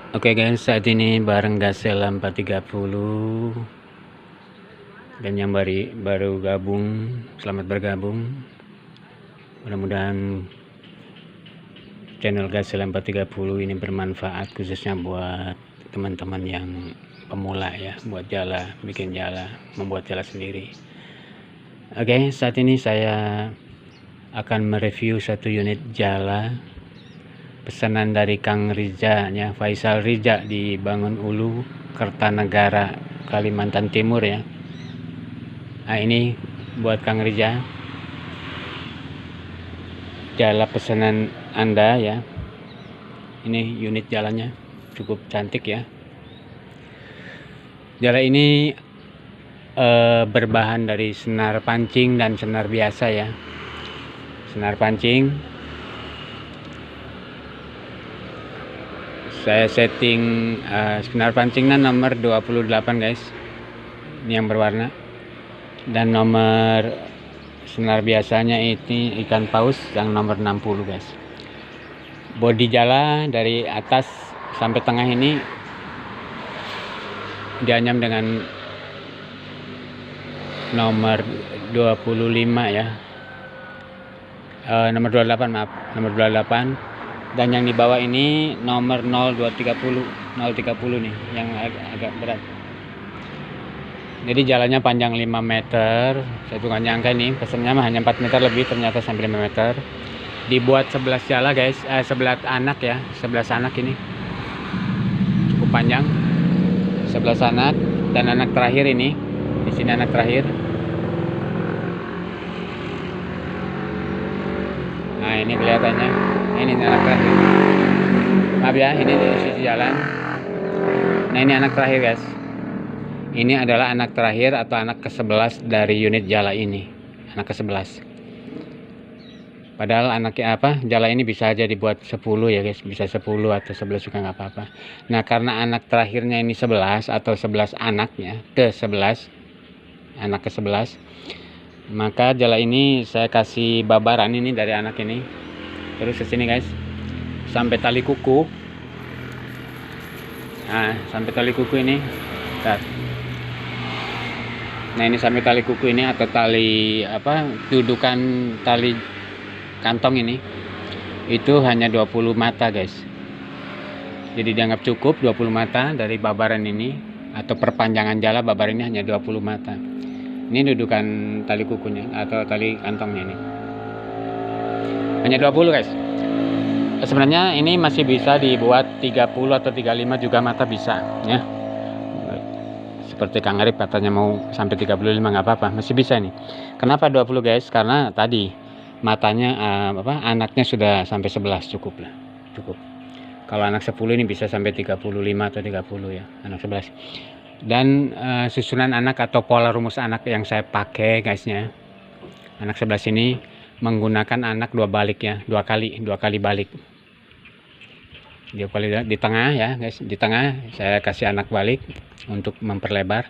Oke guys, saat ini bareng Gasela 430 dan yang baru gabung, selamat bergabung. Mudah-mudahan channel Gasela 430 ini bermanfaat khususnya buat teman-teman yang pemula ya, buat jala, bikin jala, membuat jala sendiri. Oke, saat ini saya akan mereview satu unit jala pesanan dari Kang Rija ya, Faisal Rija di Bangun Ulu, Kertanegara, Kalimantan Timur ya. Nah, ini buat Kang Rija, jala pesanan Anda ya. Ini unit jalannya cukup cantik ya. Jala ini berbahan dari senar pancing dan senar biasa ya. Senar pancing saya setting senar pancingnya nomor 28 guys, ini yang berwarna, dan nomor senar biasanya ini ikan paus yang nomor 60 guys. Bodi jala dari atas sampai tengah ini dianyam dengan nomor 25 ya, nomor 28 maaf, nomor 28. Dan yang di bawah ini nomor 0230 nih yang agak berat. Jadi jalannya panjang 5 meter. Saya tuh nggak nyangka nih, pesannya mah hanya 4 meter lebih, ternyata sampai 5 meter. Dibuat 11 jala guys, 11 anak ya, 11 anak ini. Cukup panjang. 11 anak dan anak terakhir ini. Di sini anak terakhir. Nah, ini kelihatannya. Ini anak terakhir. Maaf ya, ini di sisi jalan. Nah, ini anak terakhir guys. Ini adalah anak terakhir atau anak ke-11 dari unit jala ini. Anak ke-11. Padahal anaknya jala ini bisa aja dibuat 10 ya guys. Bisa 10 atau 11 juga nggak apa-apa. Nah, karena anak terakhirnya ini 11 atau 11 anaknya ke-11. Anak ke-11. Maka jala ini saya kasih babaran ini dari anak ini. Terus ke sini guys, sampai tali kuku. Nah, sampai tali kuku ini. Nah, ini sampai tali kuku ini atau tali dudukan tali kantong ini. Itu hanya 20 mata guys. Jadi dianggap cukup 20 mata dari babaran ini, atau perpanjangan jala babaran ini hanya 20 mata. Ini dudukan tali kukunya atau tali kantongnya ini. Hanya 20 guys. Sebenarnya ini masih bisa dibuat 30 atau 35 juga mata bisa ya. Seperti Kang Arif katanya mau sampai 35 nggak apa-apa, masih bisa ini. Kenapa 20 guys? Karena tadi matanya anaknya sudah sampai 11, cukup lah. Cukup. Kalau anak 10 ini bisa sampai 35 atau 30 ya, anak 11. Dan susunan anak atau pola rumus anak yang saya pakai guysnya, anak 11 ini menggunakan anak dua balik ya, dua kali balik. Dua kali di tengah ya guys, di tengah saya kasih anak balik untuk memperlebar,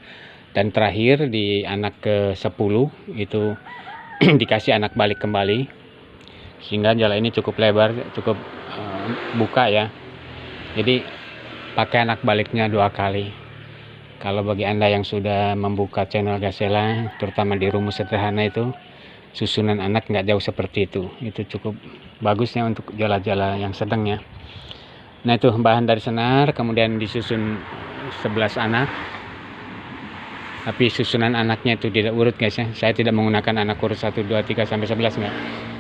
dan terakhir di anak ke-10 itu dikasih anak balik kembali sehingga jala ini cukup lebar, cukup buka ya. Jadi pakai anak baliknya 2 kali. Kalau bagi Anda yang sudah membuka channel Gasela, terutama di rumus sederhana itu, susunan anak nggak jauh seperti itu cukup bagusnya untuk jala-jala yang sedang ya. Nah, itu bahan dari senar, kemudian disusun 11 anak, tapi susunan anaknya itu tidak urut guys ya. Saya tidak menggunakan anak urut 1, 2, 3 sampai 11 enggak,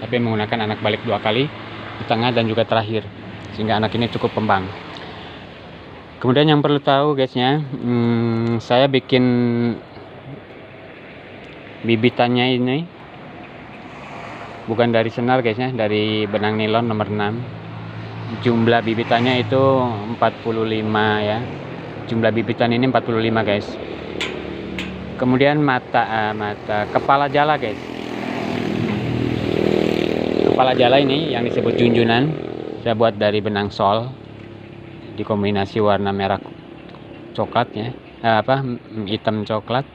tapi menggunakan anak balik 2 kali di tengah dan juga terakhir, sehingga anak ini cukup kembang. Kemudian yang perlu tahu guysnya, saya bikin bibitannya ini bukan dari senar guys ya, dari benang nilon nomor 6. Jumlah bibitannya itu 45 ya. Jumlah bibitan ini 45 guys. Kemudian mata kepala jala guys. Kepala jala ini yang disebut junjunan, saya buat dari benang sol dikombinasi warna merah coklat ya. Hitam coklat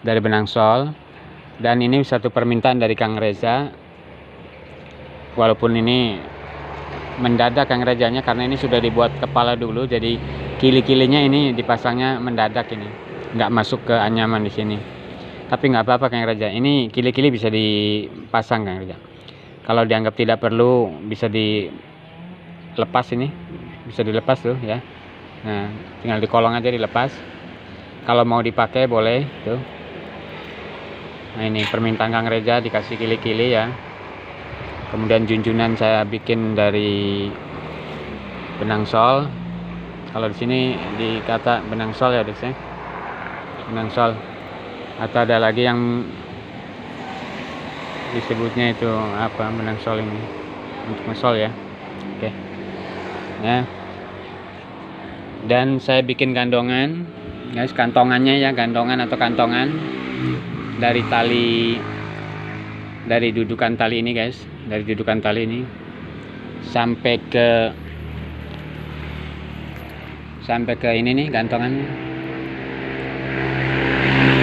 dari benang sol. Dan ini satu permintaan dari Kang Reza. Walaupun ini mendadak Kang Rejanya, karena ini sudah dibuat kepala dulu, jadi kili-kilinya ini dipasangnya mendadak, ini nggak masuk ke anyaman di sini. Tapi nggak apa-apa Kang Reja, ini kili-kili bisa dipasang Kang Reja. Kalau dianggap tidak perlu bisa dilepas, ini bisa dilepas tuh ya. Nah, tinggal dikolong aja dilepas. Kalau mau dipakai boleh tuh. Nah, ini permintaan Kang Reja dikasih kili-kili ya. Kemudian junjunan saya bikin dari benang sol. Kalau di sini dikata benang sol ya, guys ya. Benang sol. Atau ada lagi yang disebutnya itu apa, benang sol ini untuk ngesol ya. Oke. Nah. Dan saya bikin gandongan, guys, kantongannya ya, gandongan atau kantongan dari tali, dari dudukan tali ini guys, dari dudukan tali ini sampai ke ini nih gantongan.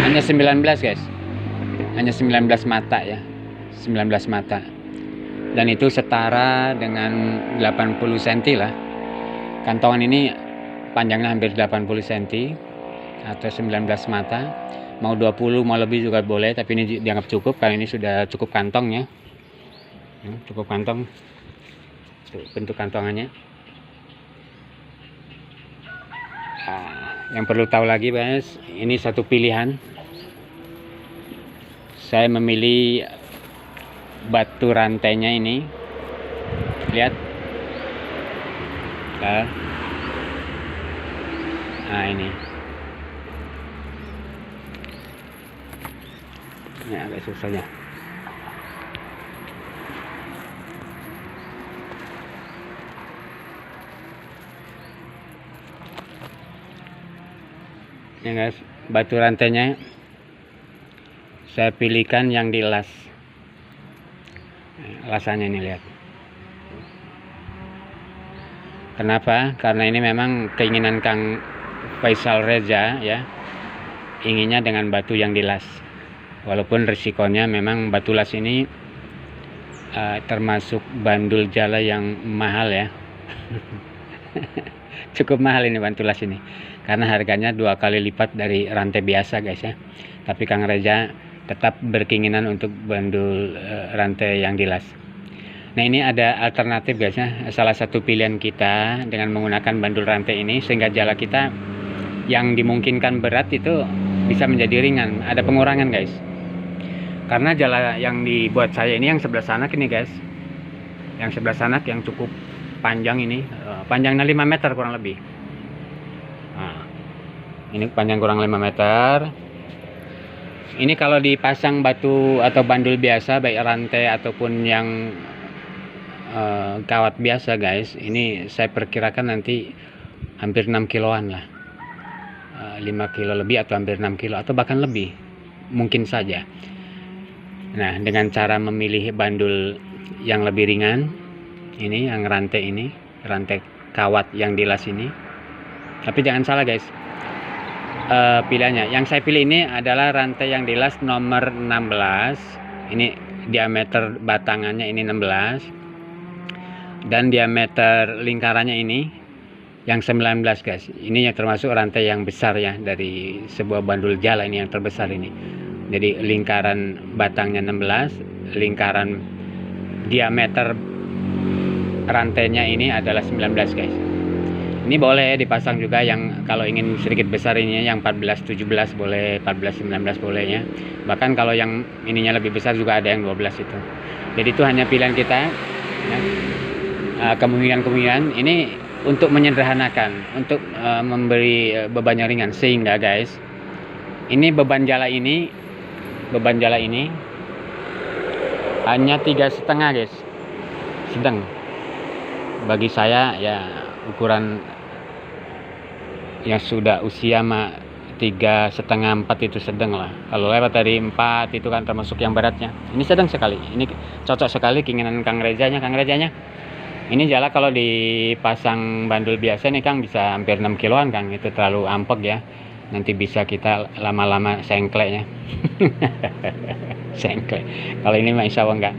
Hanya 19 guys, hanya 19 mata ya, 19 mata, dan itu setara dengan 80 cm lah. Kantongan ini panjangnya hampir 80 cm atau 19 mata. Mau 20 mau lebih juga boleh, tapi ini dianggap cukup karena ini sudah cukup kantong ya. Cukup kantong. Tuh, bentuk kantongannya. Nah, yang perlu tahu lagi guys, ini satu pilihan. Saya memilih batu rantainya ini. Lihat. Nah, ini. Ini agak susah ya. Ya guys, batu rantainya saya pilihkan yang dilas. Lasannya ini lihat. Kenapa? Karena ini memang keinginan Kang Faisal Reza ya, inginnya dengan batu yang dilas. Walaupun risikonya memang batu las ini termasuk bandul jala yang mahal ya. Cukup mahal ini batu las ini, karena harganya 2 kali lipat dari rantai biasa guys ya. Tapi Kang Reza tetap berkeinginan untuk bandul rantai yang dilas. Nah, ini ada alternatif guys ya. Salah satu pilihan kita dengan menggunakan bandul rantai ini, sehingga jala kita yang dimungkinkan berat itu bisa menjadi ringan. Ada pengurangan guys. Karena jala yang dibuat saya ini yang sebelah sana ini guys, yang sebelah sana yang cukup panjang ini, panjangnya 5 meter kurang lebih. Nah, ini panjang kurang 5 meter. Ini kalau dipasang batu atau bandul biasa, baik rantai ataupun yang kawat biasa guys, ini saya perkirakan nanti hampir 6 kiloan lah, 5 kilo lebih atau hampir 6 kilo atau bahkan lebih mungkin saja. Nah, dengan cara memilih bandul yang lebih ringan, ini yang rantai ini, rantai kawat yang dilas ini. Tapi jangan salah guys, pilihannya. Yang saya pilih ini adalah rantai yang dilas nomor 16. Ini diameter batangannya ini 16. Dan diameter lingkarannya ini yang 19 guys. Ini yang termasuk rantai yang besar ya dari sebuah bandul jala ini, yang terbesar ini. Jadi lingkaran batangnya 16, lingkaran diameter rantainya ini adalah 19 guys. Ini boleh dipasang juga yang kalau ingin sedikit besar ini, yang 14 17 boleh, 14 19 boleh ya. Bahkan kalau yang ininya lebih besar juga ada yang 12 itu. Jadi itu hanya pilihan kita ya. Kemungkinan ini untuk menyederhanakan, untuk memberi beban yang ringan, sehingga guys, ini beban jala ini hanya 3,5 guys, sedang bagi saya ya. Ukuran yang sudah usia mah 3,5 4 itu sedang lah. Kalau lewat dari 4 itu kan termasuk yang beratnya. Ini sedang sekali, ini cocok sekali keinginan Kang Rezanya. Ini jala kalau dipasang bandul biasa nih Kang bisa hampir 6 kiloan Kang. Itu terlalu ampek ya. Nanti bisa kita lama-lama sengkleknya. Sengklek. Kalau ini mah insya Allah enggak.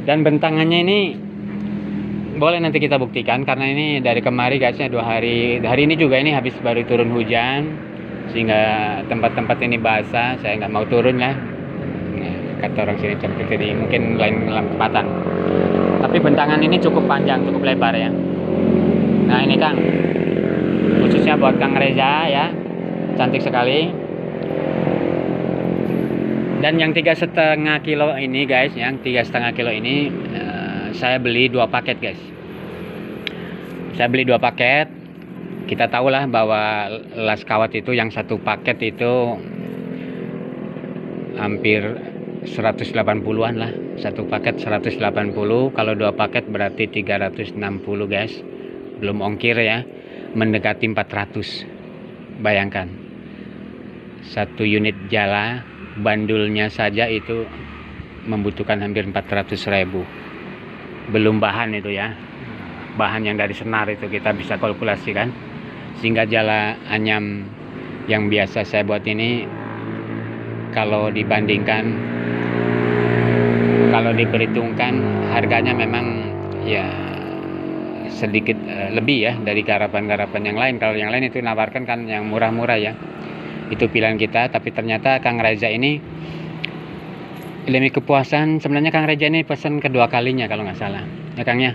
Dan bentangannya ini boleh nanti kita buktikan, karena ini dari kemarin gasnya 2 hari ini juga ini habis baru turun hujan, sehingga tempat-tempat ini basah. Saya nggak mau turun lah, nah, kata orang sini seperti ini, mungkin lain kesempatan. Tapi bentangan ini cukup panjang, cukup lebar ya. Nah ini Kang, khususnya buat Kang Reza ya, cantik sekali. Dan yang 3,5 kilo ini guys, yang 3,5 kilo ini saya beli 2 paket guys. Saya beli 2 paket. Kita tahulah bahwa las kawat itu yang 1 paket itu hampir 180-an lah. 1 paket 180, kalau 2 paket berarti 360 guys. Belum ongkir ya, mendekati 400. Bayangkan, 1 unit jala bandulnya saja itu membutuhkan hampir 400.000. Belum bahan itu ya, bahan yang dari senar itu kita bisa kalkulasikan. Sehingga jala anyam yang biasa saya buat ini, kalau dibandingkan, kalau diperhitungkan harganya memang ya sedikit lebih ya dari garapan-garapan yang lain. Kalau yang lain itu nawarkan kan yang murah-murah ya, itu pilihan kita. Tapi ternyata Kang Reza ini demi kepuasan, sebenarnya Kang Reza ini pesan kedua kalinya kalau nggak salah ya Kang ya.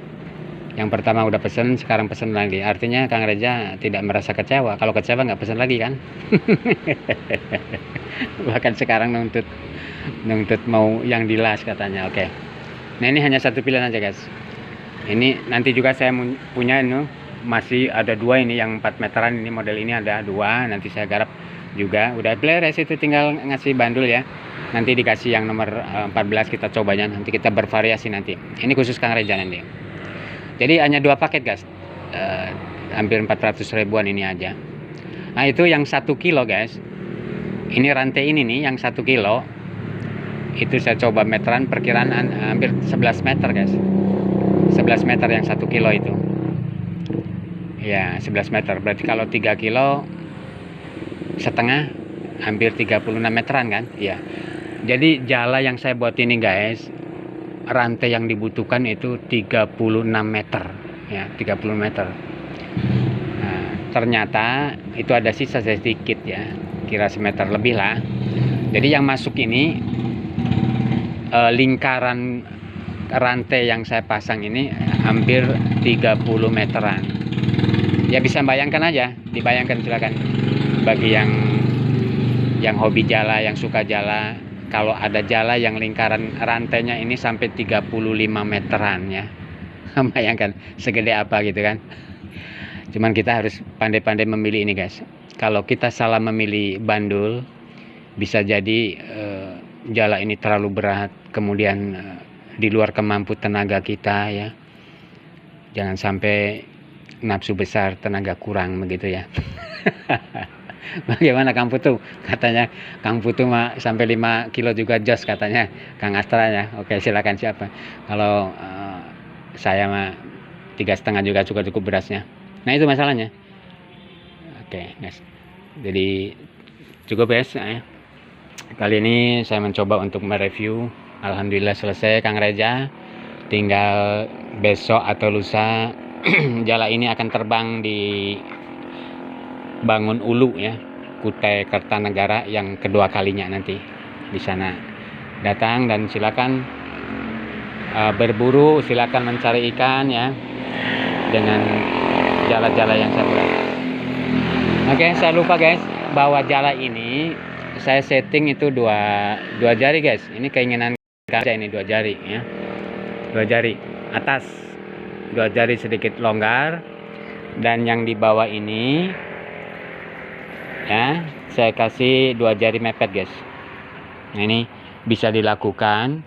Yang pertama udah pesen, sekarang pesen lagi. Artinya Kang Reza tidak merasa kecewa. Kalau kecewa nggak pesen lagi kan. Bahkan sekarang nuntut mau yang dilas katanya. Oke. Nah ini hanya 1 pilihan aja guys. Ini nanti juga saya punya ini, masih ada 2 ini yang 4 meteran. Ini model ini ada 2, nanti saya garap juga. Udah beres itu, tinggal ngasih bandul ya. Nanti dikasih yang nomor 14, kita cobanya, nanti kita bervariasi nanti. Ini khusus Kang Reza nanti. Jadi hanya 2 paket guys, hampir 400 ribuan ini aja. Nah itu yang 1 kilo guys. Ini rantai ini nih yang 1 kilo, itu saya coba meteran, perkiraan hampir 11 meter guys. 11 meter yang 1 kilo itu ya, 11 meter. Berarti kalau 3 kilo setengah, hampir 36 meteran kan ya. Jadi jala yang saya buat ini guys, rantai yang dibutuhkan itu 36 meter ya, 30 meter. Nah, ternyata itu ada sisa sedikit ya, kira semeter lebih lah. Jadi yang masuk ini lingkaran rantai yang saya pasang ini hampir 30 meteran ya. Bisa bayangkan aja, dibayangkan silakan bagi yang hobi jala, yang suka jala. Kalau ada jala yang lingkaran rantainya ini sampai 35 meteran ya, bayangkan segede apa gitu kan. Cuman kita harus pandai-pandai memilih ini guys. Kalau kita salah memilih bandul, bisa jadi jala ini terlalu berat, kemudian di luar kemampu tenaga kita ya. Jangan sampai nafsu besar, tenaga kurang begitu ya. Bagaimana Kang Putu? Katanya Kang Putu mah sampai 5 kilo juga jos katanya Kang Astra ya. Oke, silakan siapa. Kalau saya mah 3,5 juga cukup berasnya. Nah itu masalahnya. Oke guys, jadi cukup guys ya. Kali ini saya mencoba untuk mereview. Alhamdulillah selesai Kang Reza. Tinggal besok atau lusa jala ini akan terbang di Bangun Ulu ya, Kutai Kertanegara yang kedua kalinya nanti di sana. Datang dan silakan berburu, silakan mencari ikan ya dengan jala-jala yang saya buat. Oke, saya lupa guys, bahwa jala ini saya setting itu dua jari guys. Ini keinginan kerja ini 2 jari ya. 2 jari atas, 2 jari sedikit longgar, dan yang di bawah ini ya saya kasih 2 jari mepet guys. Nah ini bisa dilakukan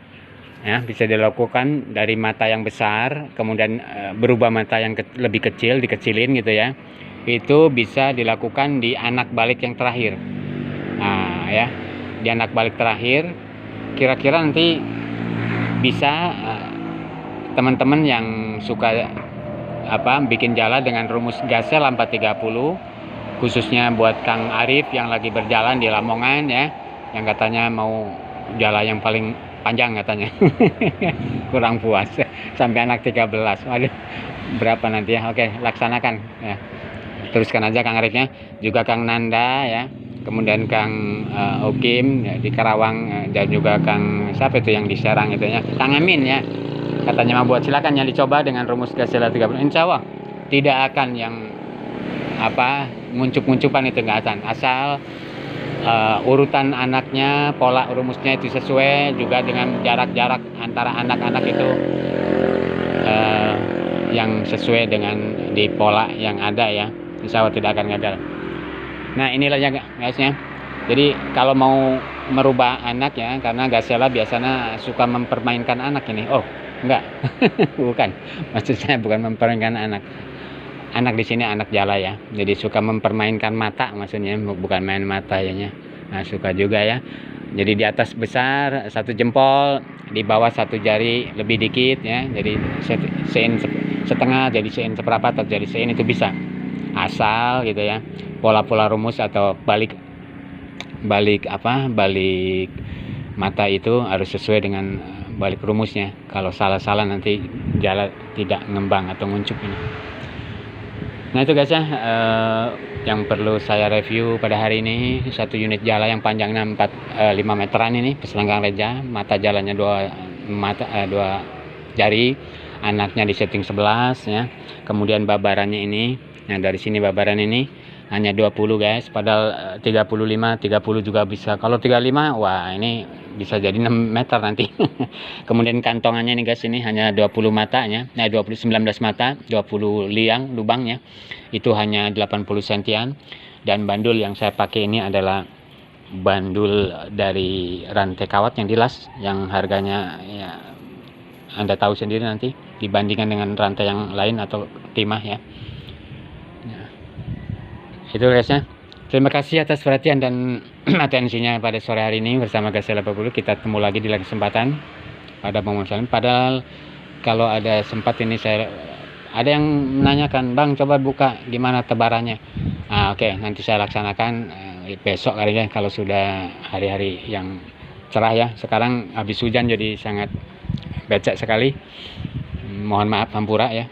ya, bisa dilakukan dari mata yang besar kemudian berubah mata yang lebih kecil, dikecilin gitu ya. Itu bisa dilakukan di anak balik yang terakhir. Nah ya, di anak balik terakhir kira-kira nanti bisa teman-teman yang suka bikin jala dengan rumus Gasel 430, khususnya buat Kang Arif yang lagi berjalan di Lamongan ya, yang katanya mau jala yang paling panjang katanya. Kurang puas sampai anak 13. Waduh, berapa nanti ya? Oke, laksanakan ya. Teruskan aja Kang Arifnya, juga Kang Nanda ya, kemudian Kang Okim ya, di Karawang, dan juga Kang siapa itu yang di Serang itu ya, Kang Amin ya, katanya mau buat, silakan yang dicoba dengan rumus Gasela 30. Insya Allah tidak akan yang apa nguncup-nguncupan, itu nggak akan, asal urutan anaknya, pola rumusnya itu sesuai, juga dengan jarak-jarak antara anak-anak itu yang sesuai dengan di pola yang ada ya, insya Allah tidak akan gagal. Nah inilah ya guysnya. Jadi kalau mau merubah anak ya, karena Gasela biasanya suka mempermainkan anak ini. Oh enggak, bukan, maksud saya bukan mempermainkan anak. Anak di sini anak jala ya, jadi suka mempermainkan mata, maksudnya bukan main mata ya. Nah suka juga ya. Jadi di atas besar 1 jempol, di bawah 1 jari lebih dikit ya. Jadi sein setengah jadi sein seperempat atau jadi sein, itu bisa. Asal gitu ya, pola-pola rumus atau balik mata itu harus sesuai dengan balik rumusnya. Kalau salah-salah nanti jala tidak ngembang atau nguncup ini. Nah itu guys ya, yang perlu saya review pada hari ini. 1 unit jala yang panjangnya 5 meteran ini, peselenggang reja, mata jalannya 2 jari, anaknya di setting 11 ya. Kemudian babarannya ini, nah dari sini babaran ini hanya 20 guys, padahal 35 juga bisa. Kalau 35 wah ini bisa jadi 6 meter nanti. Kemudian kantongannya nih guys, ini hanya 20 matanya, nah 19 mata, 20 liang lubangnya, itu hanya 80 sentian. Dan bandul yang saya pakai ini adalah bandul dari rantai kawat yang dilas, yang harganya ya Anda tahu sendiri nanti dibandingkan dengan rantai yang lain atau timah ya. Itu guysnya. Terima kasih atas perhatian dan atensinya pada sore hari ini bersama Gasela 80. Kita ketemu lagi di lain kesempatan pada pemasaran. Padahal kalau ada sempat ini, saya ada yang menanyakan, Bang coba buka gimana tebarannya. Oke, nanti saya laksanakan besok kali ya, kalau sudah hari-hari yang cerah ya. Sekarang habis hujan jadi sangat becek sekali. Mohon maaf hampura ya.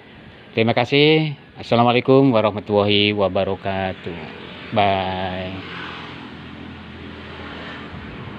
Terima kasih. Assalamualaikum warahmatullahi wabarakatuh. Bye.